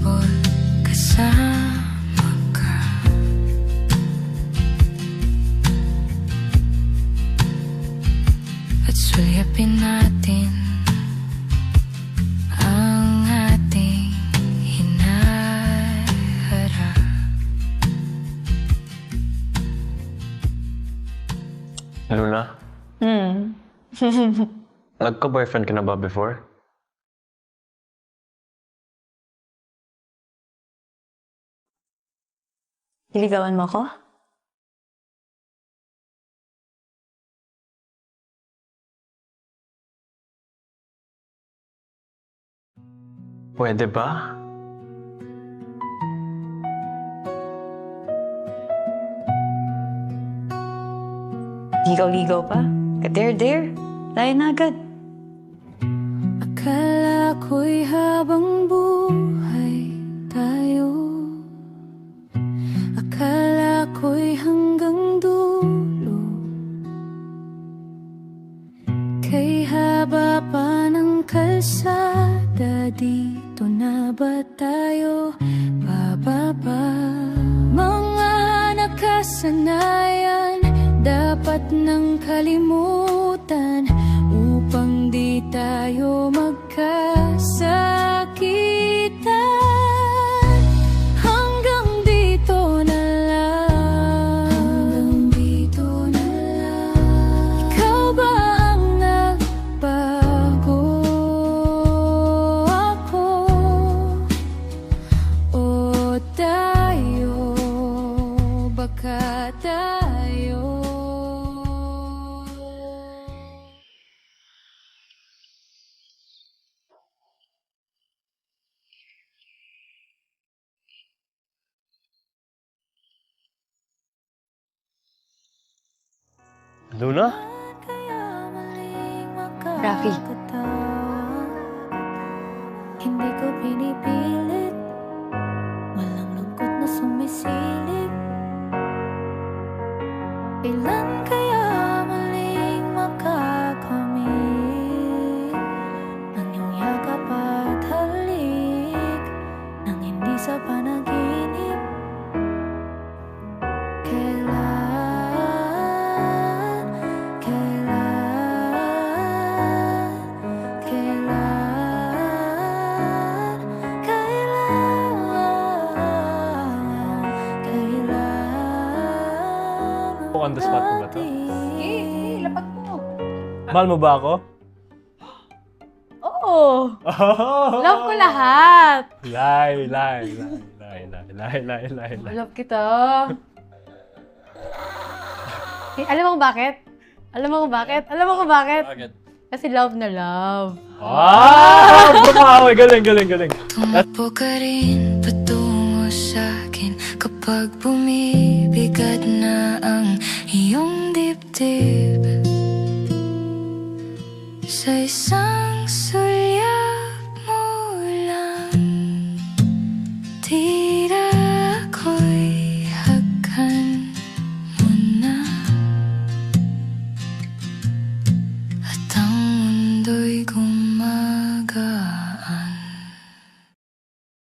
comfortable kasama ka. At sulyapin natin ang ating hinaharap. Luna? Nagka-boyfriend ka na ba before? Niligawan mo ako? Pwede ba? Ligaw-ligaw pa? Ka-dare-dare? Tayo na agad. Akala ko'y habang buhay tayo. Akala ko'y hanggang dulo. Kay haba pa ng kalsada, dito na ba tayo bababa? Mga nakasanayan dapat nang kalimutan upang di tayo magkasakitan. Hanggang dito na lang. Hanggang dito na lang. Ikaw ba ang nagbago? Ako o tayo? Baka tayo? Luna? Rafi. Hindi ko pinipilit, walang lungkot na sumisilip. Kailan kaya muling makakamit ng iyong yakap at halik nang hindi sa panaginip? On the spot mo ba to? Sige, lapat mo. Mahal mo ba ako? Oo. Love ko lahat. Lie. Love kita. Eh, alam mo kung bakit? Alam mo kung bakit? Bakit? Kasi love na love. Bumawi! Galing. Tumakbo ka rin patungo sa'kin kapag bumili